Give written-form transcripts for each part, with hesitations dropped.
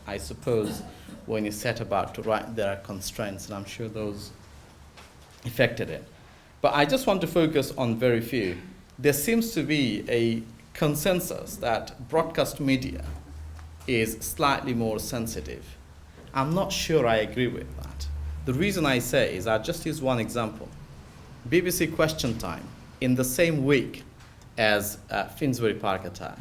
I suppose when you set about to write, there are constraints, and I'm sure those affected it. But I just want to focus on very few. There seems to be a consensus that broadcast media is slightly more sensitive. I'm not sure I agree with that. The reason I say is I'll just use one example. BBC Question Time, in the same week as Finsbury Park attack,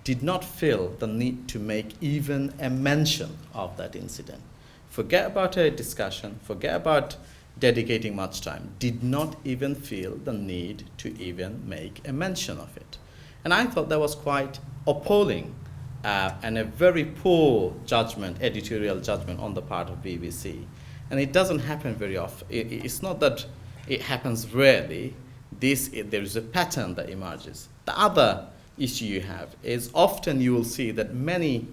did not feel the need to make even a mention of that incident. Forget about a discussion, forget about dedicating much time, did not even feel the need to even make a mention of it. And I thought that was quite appalling and a very poor judgment, editorial judgment on the part of BBC. And it doesn't happen very often. It's not that it happens rarely. There is a pattern that emerges. The other issue you have is often you will see that many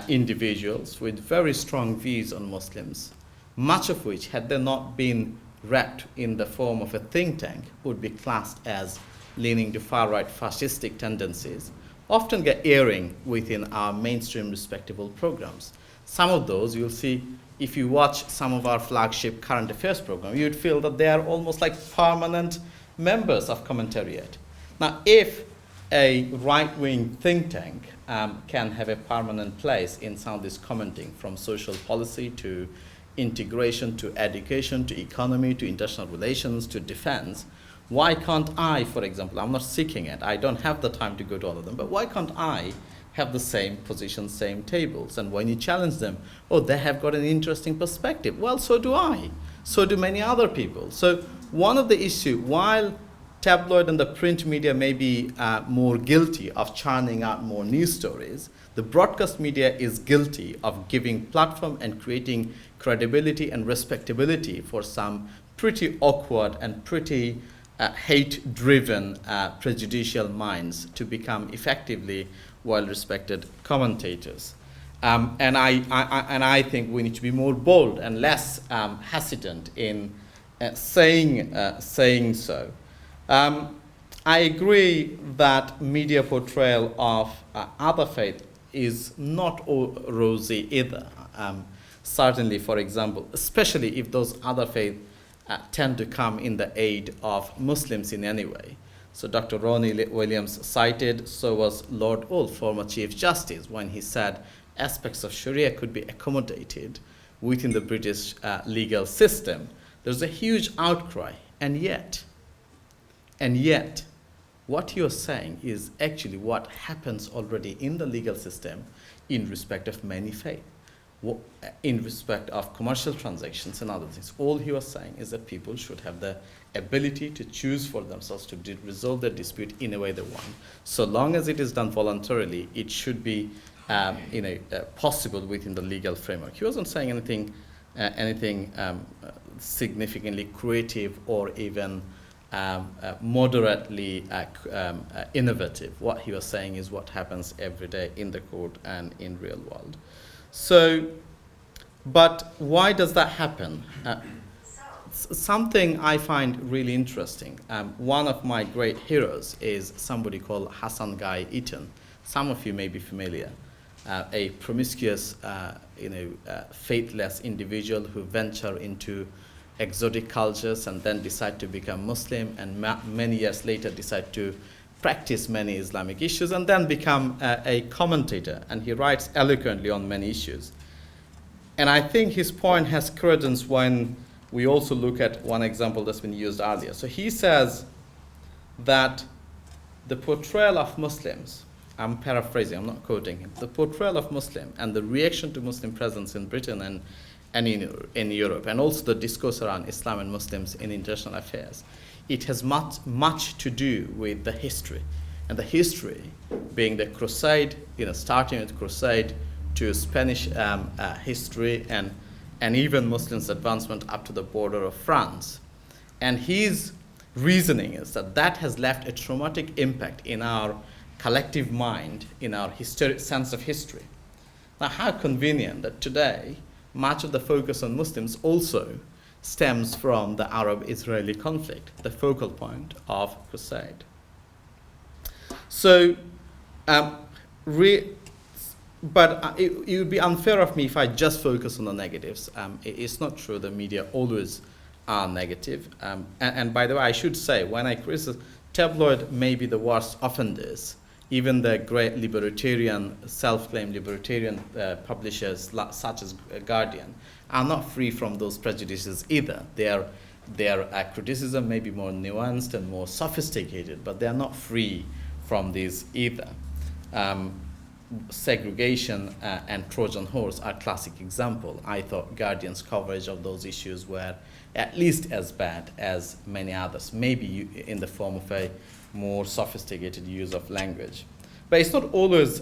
individuals with very strong views on Muslims, much of which, had they not been wrapped in the form of a think tank, would be classed as leaning to far-right fascistic tendencies, often get airing within our mainstream respectable programs. Some of those you'll see, if you watch some of our flagship current affairs program, you'd feel that they are almost like permanent members of commentariat. Now, if a right-wing think tank can have a permanent place in some of this commenting, from social policy to integration to education to economy to international relations to defense, why can't I, for example, I'm not seeking it, I don't have the time to go to all of them, but why can't I have the same positions, same tables? And when you challenge them, oh, they have got an interesting perspective. Well, so do I. So do many other people. So one of the issues, while tabloid and the print media may be more guilty of churning out more news stories, the broadcast media is guilty of giving platform and creating credibility and respectability for some pretty awkward and pretty hate-driven, prejudicial minds to become effectively well-respected commentators. And I think we need to be more bold and less hesitant in saying so. I agree that media portrayal of other faith is not rosy either. Certainly, for example, especially if those other faiths tend to come in the aid of Muslims in any way. So Dr. Ronnie Williams cited, so was Lord Woolf, former Chief Justice, when he said aspects of Sharia could be accommodated within the British legal system. There's a huge outcry, and yet, what you're saying is actually what happens already in the legal system in respect of many faiths, in respect of commercial transactions and other things. All he was saying is that people should have the ability to choose for themselves to resolve their dispute in a way they want. So long as it is done voluntarily, it should be possible within the legal framework. He wasn't saying anything significantly creative or even moderately innovative. What he was saying is what happens every day in the court and in real world. So, but why does that happen? Something I find really interesting. One of my great heroes is somebody called Hassan Guy Eaton. Some of you may be familiar. A promiscuous, faithless individual who venture into exotic cultures and then decide to become Muslim, and many years later decide to practice many Islamic issues and then become a commentator. And he writes eloquently on many issues. And I think his point has credence when we also look at one example that's been used earlier. So he says that the portrayal of Muslims, I'm paraphrasing, I'm not quoting him, the portrayal of Muslim and the reaction to Muslim presence in Britain and in Europe, and also the discourse around Islam and Muslims in international affairs, it has much to do with the history. And the history being the crusade, starting with crusade to Spanish history and even Muslims' advancement up to the border of France. And his reasoning is that has left a traumatic impact in our collective mind, in our sense of history. Now, how convenient that today much of the focus on Muslims also stems from the Arab-Israeli conflict, the focal point of crusade. So But it would be unfair of me if I just focus on the negatives. It's not true the media always are negative. And by the way, I should say, when I criticize, tabloid may be the worst offenders. Even the great libertarian, self-claimed libertarian publishers such as Guardian are not free from those prejudices either. Their criticism may be more nuanced and more sophisticated, but they are not free from these either. Segregation and Trojan horse are classic example. I thought Guardian's coverage of those issues were at least as bad as many others, maybe in the form of a more sophisticated use of language. But it's not always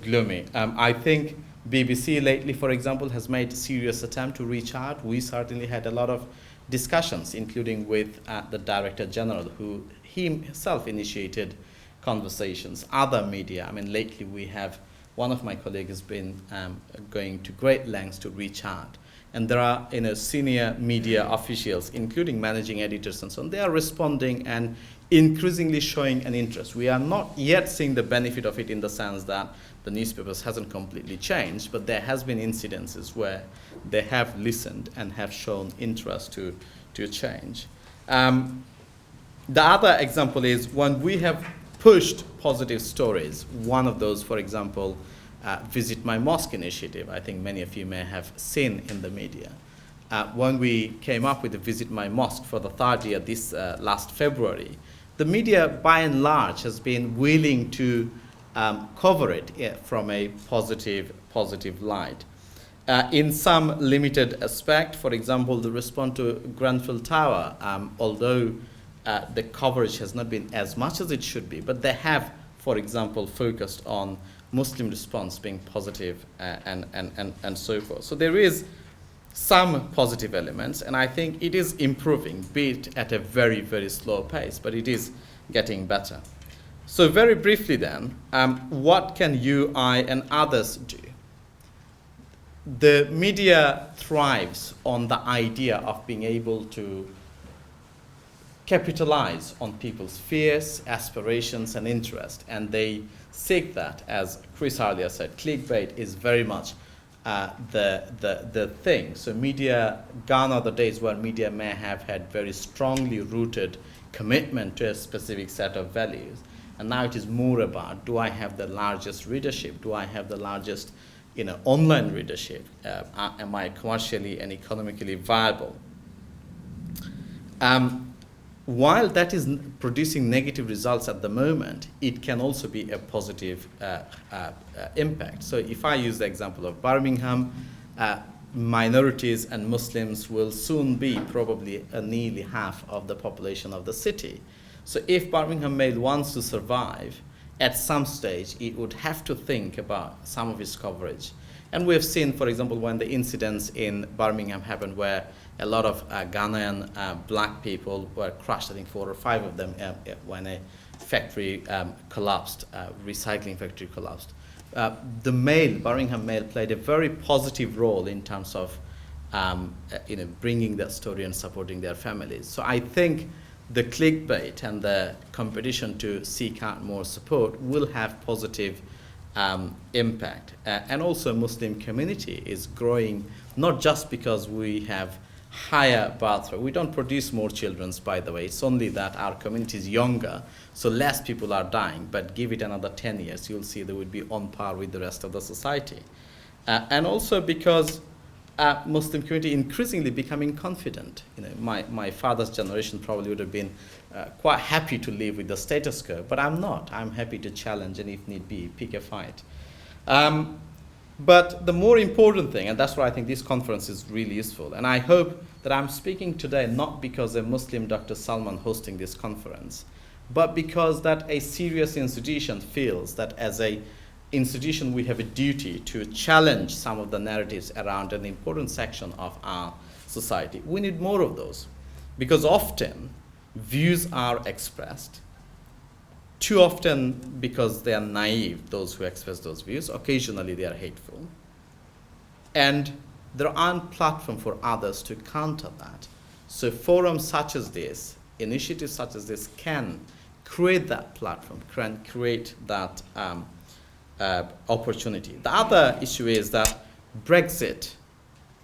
gloomy. I think BBC lately, for example, has made a serious attempt to reach out. We certainly had a lot of discussions, including with the Director General, who himself initiated conversations. Other media, I mean, lately we have, one of my colleagues has been going to great lengths to reach out. And there are senior media officials, including managing editors and so on, they are responding and increasingly showing an interest. We are not yet seeing the benefit of it in the sense that the newspapers hasn't completely changed, but there has been incidences where they have listened and have shown interest to change. The other example is when we have pushed positive stories. One of those, for example, Visit My Mosque initiative, I think many of you may have seen in the media. When we came up with the Visit My Mosque for the third year this last February, the media by and large has been willing to cover it from a positive light. In some limited aspect, for example, the response to Grenfell Tower, although the coverage has not been as much as it should be, but they have, for example, focused on Muslim response being positive and so forth. So there is some positive elements, and I think it is improving, be it at a very, very slow pace, but it is getting better. So very briefly then, what can you, I, and others do? The media thrives on the idea of being able to capitalize on people's fears, aspirations, and interest, and they seek that. As Chris earlier said, clickbait is very much the thing. So media, gone are the days where media may have had very strongly rooted commitment to a specific set of values, and now it is more about, do I have the largest readership? Do I have the largest online readership? Am I commercially and economically viable? While that is producing negative results at the moment, it can also be a positive impact. So if I use the example of Birmingham, minorities and Muslims will soon be probably nearly half of the population of the city. So if Birmingham Mail wants to survive, at some stage it would have to think about some of its coverage. And we have seen, for example, when the incidents in Birmingham happened where a lot of Ghanaian black people were crushed, I think 4 or 5 of them, when a factory collapsed, recycling factory collapsed. The Mail, Birmingham Mail, played a very positive role in terms of bringing that story and supporting their families. So I think the clickbait and the competition to seek out more support will have positive impact. And also Muslim community is growing, not just because we have higher birth rate. We don't produce more children, by the way. It's only that our community is younger, so less people are dying. But give it another 10 years, you'll see they would be on par with the rest of the society. And also because Muslim community increasingly becoming confident. My father's generation probably would have been quite happy to live with the status quo, but I'm not. I'm happy to challenge and if need be, pick a fight. But the more important thing, and that's why I think this conference is really useful, and I hope that I'm speaking today not because a Muslim Dr. Salman hosting this conference, but because that a serious institution feels that as a institution we have a duty to challenge some of the narratives around an important section of our society. We need more of those, because often views are expressed, too often because they are naive, those who express those views. Occasionally they are hateful. And there aren't platforms for others to counter that. So forums such as this, initiatives such as this can create that platform, can create that opportunity. The other issue is that Brexit,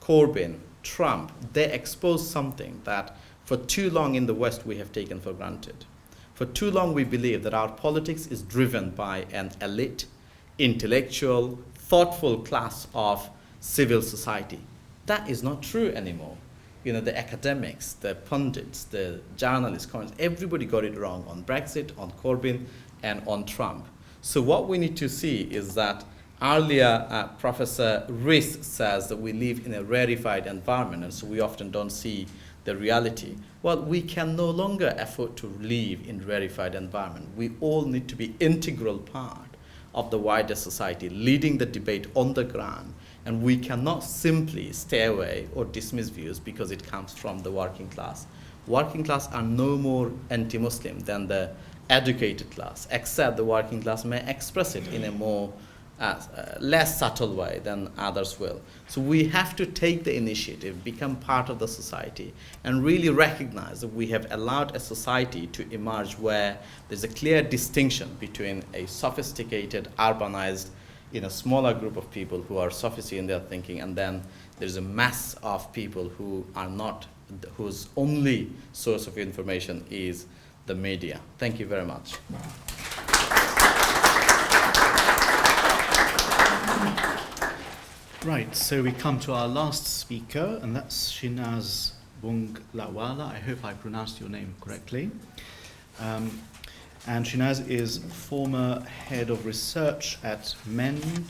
Corbyn, Trump, they expose something that for too long in the West we have taken for granted. For too long we believe that our politics is driven by an elite, intellectual, thoughtful class of civil society. That is not true anymore. You know, the academics, the pundits, the journalists, everybody got it wrong on Brexit, on Corbyn, and on Trump. So what we need to see is that earlier Professor Riss says that we live in a rarefied environment, and so we often don't see the reality. Well, we can no longer afford to live in rarefied environment. We all need to be integral part of the wider society, leading the debate on the ground, and we cannot simply stay away or dismiss views because it comes from the working class. Working class are no more anti-Muslim than the educated class, except the working class may express it in a more less subtle way than others will. So we have to take the initiative, become part of the society, and really recognize that we have allowed a society to emerge where there's a clear distinction between a sophisticated, urbanized, smaller group of people who are sophisticated in their thinking, and then there's a mass of people who are not, whose only source of information is the media. Thank you very much. Right, so we come to our last speaker, and that's Shinaz Bunglawala. I hope I pronounced your name correctly. And Shinaz is former head of research at MEND,